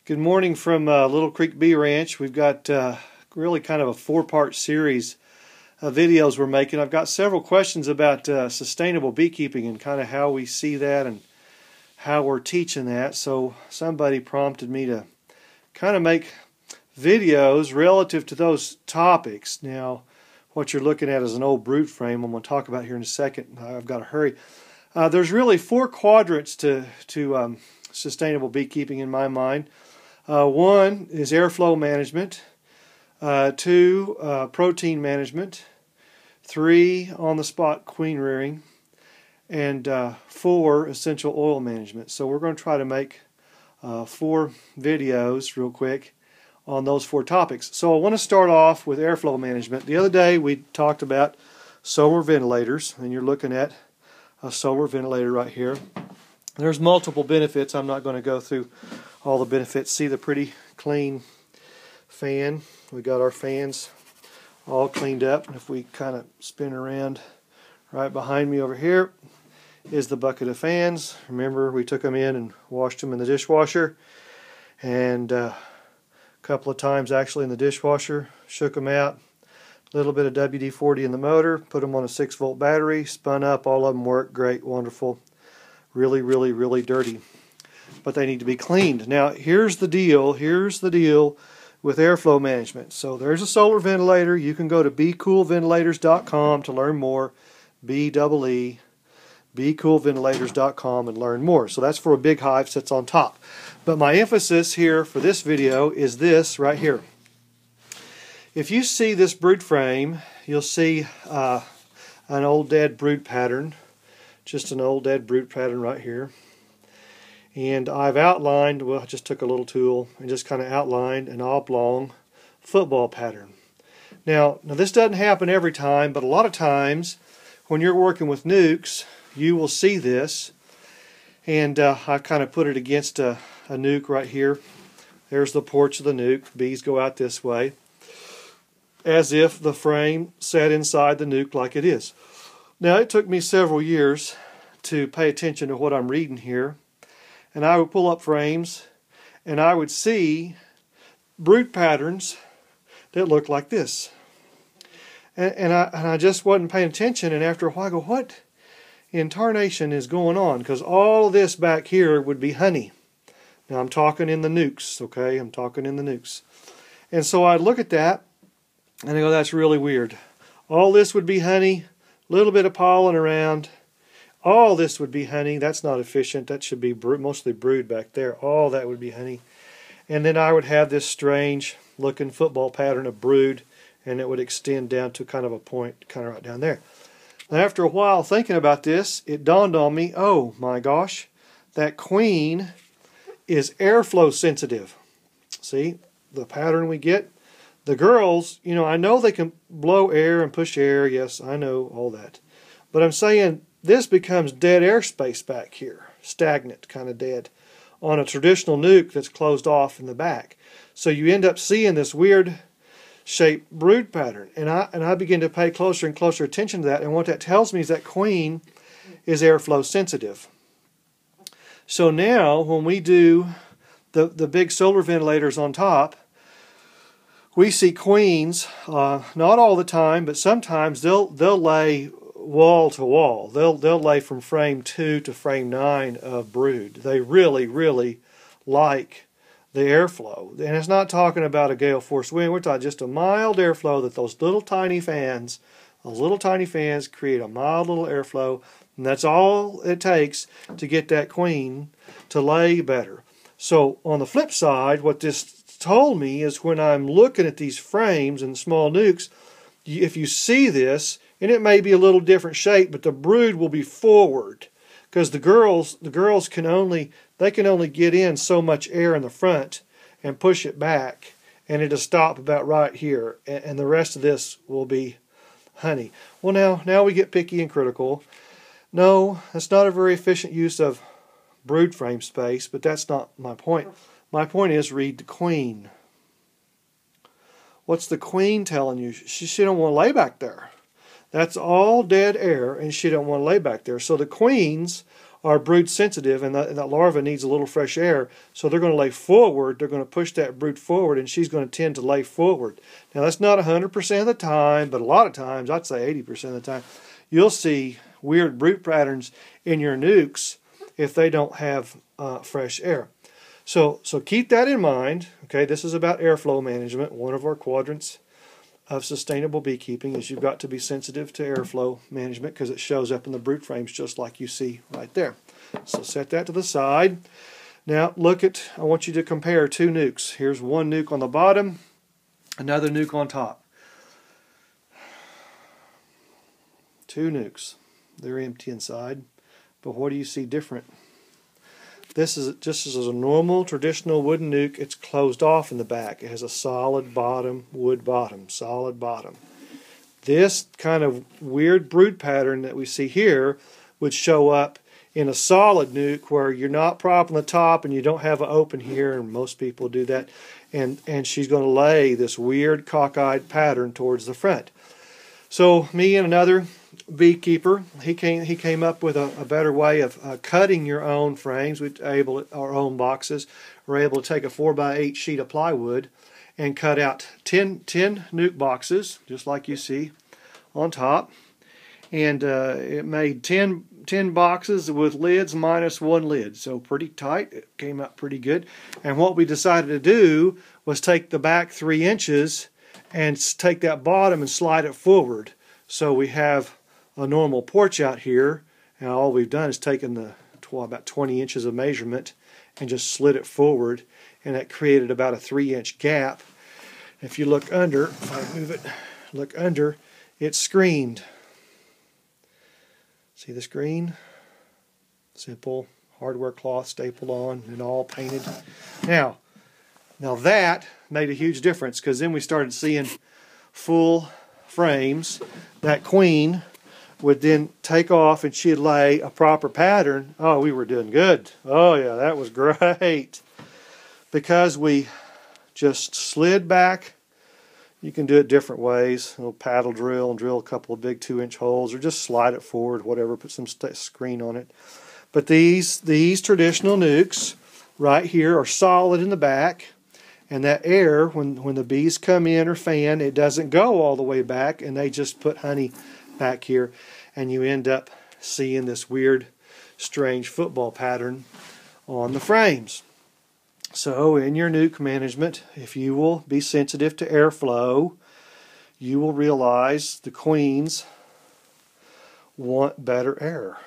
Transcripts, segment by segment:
Good morning from Little Creek Bee Ranch. We've got really kind of a four-part series of videos we're making. I've got several questions about sustainable beekeeping and kind of how we see that and how we're teaching that. So somebody prompted me to kind of make videos relative to those topics. Now, what you're looking at is an old brood frame I'm going to talk about here in a second. I've got to hurry. There's really four quadrants to sustainable beekeeping in my mind. One is airflow management, two, protein management, three, on-the-spot queen rearing, and four, essential oil management. So we're going to try to make four videos real quick on those four topics. So I want to start off with airflow management. The other day we talked about solar ventilators, and you're looking at a solar ventilator right here. There's multiple benefits. I'm not going to go through all the benefits. See the pretty clean fan? We got our fans all cleaned up. And if we kind of spin around, right behind me over here is the bucket of fans. Remember, we took them in and washed them in the dishwasher, and a couple of times actually in the dishwasher, shook them out, a little bit of WD-40 in the motor, put them on a 6-volt battery, spun up, all of them work great, wonderful, really, really, really dirty. But they need to be cleaned. Now, here's the deal with airflow management. So there's a solar ventilator. You can go to becoolventilators.com to learn more. B-double-E, becoolventilators.com, and learn more. So that's for a big hive, sits on top. But my emphasis here for this video is this right here. If you see this brood frame, you'll see an old dead brood pattern. Just an old dead brood pattern right here. And I've outlined, well, I just took a little tool and just kind of outlined an oblong football pattern. Now this doesn't happen every time, but a lot of times when you're working with nucs, you will see this. And I kind of put it against a nuc right here. There's the porch of the nuc. Bees go out this way, as if the frame sat inside the nuc like it is. Now, it took me several years to pay attention to what I'm reading here. And I would pull up frames, and I would see brood patterns that looked like this. And I just wasn't paying attention, and after a while I go, what in tarnation is going on? Because all this back here would be honey. Now I'm talking in the nucs, okay? I'm talking in the nucs. And so I'd look at that, and I go, that's really weird. All this would be honey, a little bit of pollen around. All this would be honey. That's not efficient. That should be mostly brood back there. All that would be honey. And then I would have this strange looking football pattern of brood, and it would extend down to kind of a point kind of right down there. And after a while thinking about this, it dawned on me, oh my gosh, that queen is airflow sensitive. See the pattern we get? The girls, you know, I know they can blow air and push air. Yes, I know all that. But I'm saying this becomes dead airspace back here, stagnant, kind of dead, on a traditional nuc that's closed off in the back. So you end up seeing this weird shaped brood pattern. And I begin to pay closer and closer attention to that. And what that tells me is that queen is airflow sensitive. So now when we do the big solar ventilators on top, we see queens, not all the time, but sometimes they'll lay wall to wall. They'll lay from frame 2 to frame 9 of brood. They really, really like the airflow. And it's not talking about a gale force wind. We're talking just a mild airflow that those little tiny fans create a mild little airflow. And that's all it takes to get that queen to lay better. So on the flip side, what this told me is when I'm looking at these frames and small nucs, if you see this, and it may be a little different shape, but the brood will be forward, because the girls can only get in so much air in the front and push it back, and it'll stop about right here, and the rest of this will be honey. Well, now we get picky and critical. No, that's not a very efficient use of brood frame space, but that's not my point. My point is, read the queen. What's the queen telling you? She don't want to lay back there. That's all dead air, and she don't want to lay back there. So the queens are brood sensitive, and that larva needs a little fresh air, so they're going to lay forward. They're going to push that brood forward, and she's going to tend to lay forward. Now, that's not 100% of the time, but a lot of times, I'd say 80% of the time, you'll see weird brood patterns in your nucs if they don't have fresh air. So keep that in mind. Okay, this is about airflow management. One of our quadrants of sustainable beekeeping is you've got to be sensitive to airflow management because it shows up in the brood frames just like you see right there. So set that to the side. Now I want you to compare two nucs. Here's one nuc on the bottom, another nuc on top. Two nucs. They're empty inside, but what do you see different? This is just as a normal traditional wooden nuc. It's closed off in the back. It has a solid bottom, wood bottom, solid bottom. This kind of weird brood pattern that we see here would show up in a solid nuc where you're not propping the top and you don't have an open here, and most people do that. And she's going to lay this weird cockeyed pattern towards the front. So me and another beekeeper, he came up with a better way of cutting your own frames. Our own boxes. We're able to take a 4x8 sheet of plywood and cut out 10 nuc boxes, just like you see on top. And it made 10 boxes with lids minus one lid, so pretty tight. It came out pretty good. And what we decided to do was take the back 3 inches and take that bottom and slide it forward. So we have a normal porch out here, and all we've done is taken about 20 inches of measurement and just slid it forward, and that created about a 3-inch gap. If you look under, if I move it, look under, it's screened. See the screen? Simple hardware cloth stapled on and all painted. Now that made a huge difference, because then we started seeing full frames. That queen would then take off and she'd lay a proper pattern. Oh, we were doing good. Oh yeah, that was great. Because we just slid back. You can do it different ways. A little paddle drill and drill a couple of big 2-inch holes, or just slide it forward, whatever, put some screen on it. But these traditional nucs right here are solid in the back. And that air, when the bees come in or fan, it doesn't go all the way back, and they just put honey back here, and you end up seeing this weird, strange football pattern on the frames. So in your nuc management, if you will be sensitive to airflow, you will realize the queens want better air.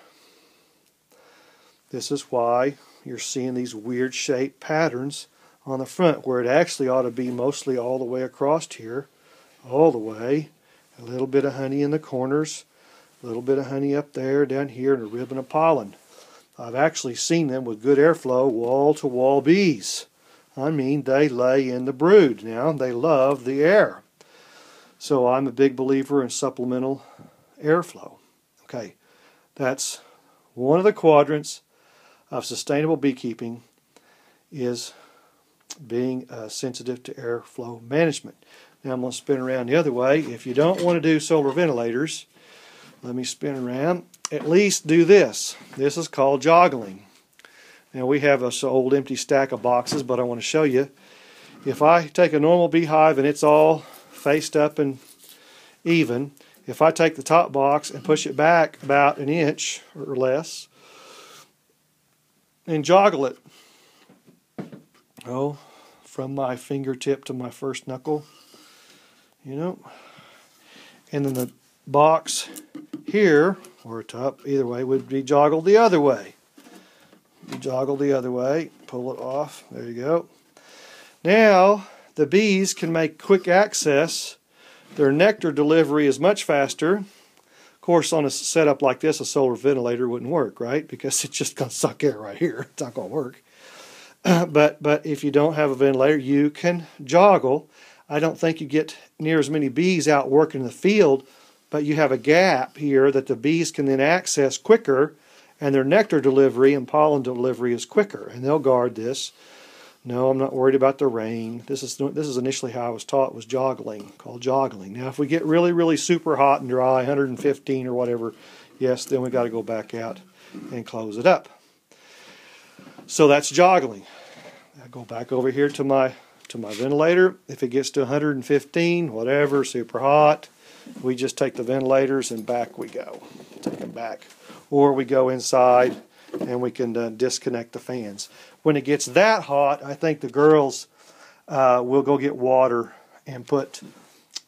This is why you're seeing these weird shaped patterns on the front, where it actually ought to be mostly all the way across here, all the way. A little bit of honey in the corners, a little bit of honey up there, down here, and a ribbon of pollen. I've actually seen them with good airflow, wall-to-wall bees. I mean, they lay in the brood. Now, they love the air. So I'm a big believer in supplemental airflow. Okay, that's one of the quadrants of sustainable beekeeping, is being sensitive to airflow management. Now I'm going to spin around the other way. If you don't want to do solar ventilators, let me spin around. At least do this. This is called joggling. Now we have this old empty stack of boxes, but I want to show you. If I take a normal beehive and it's all faced up and even, if I take the top box and push it back about 1 inch or less and joggle it, from my fingertip to my first knuckle, and then the box here, or top, either way, would be joggled the other way. You joggle the other way, pull it off, there you go. Now, the bees can make quick access. Their nectar delivery is much faster. Of course, on a setup like this, a solar ventilator wouldn't work, right? Because it's just going to suck air right here. It's not going to work. But if you don't have a ventilator, you can joggle. I don't think you get near as many bees out working in the field, but you have a gap here that the bees can then access quicker, and their nectar delivery and pollen delivery is quicker, and they'll guard this. No, I'm not worried about the rain. This is initially how I was taught, was joggling, called joggling. Now, if we get really, really super hot and dry, 115 or whatever, yes, then we got to go back out. and close it up. So that's joggling. I go back over here to my ventilator. If it gets to 115, whatever, super hot, we just take the ventilators and back we go. Take them back. Or we go inside and we can disconnect the fans. When it gets that hot, I think the girls will go get water and put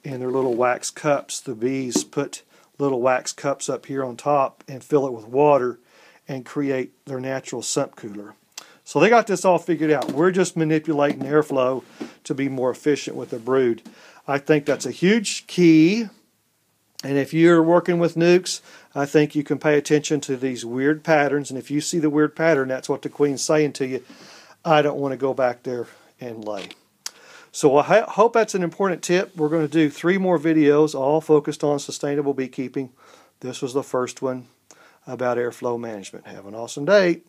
in their little wax cups. The bees put little wax cups up here on top and fill it with water and create their natural sump cooler. So they got this all figured out. We're just manipulating airflow to be more efficient with the brood. I think that's a huge key. And if you're working with Nucs, I think you can pay attention to these weird patterns. And if you see the weird pattern, that's what the queen's saying to you. I don't want to go back there and lay. So I hope that's an important tip. We're going to do 3 more videos, all focused on sustainable beekeeping. This was the first one about airflow management. Have an awesome day.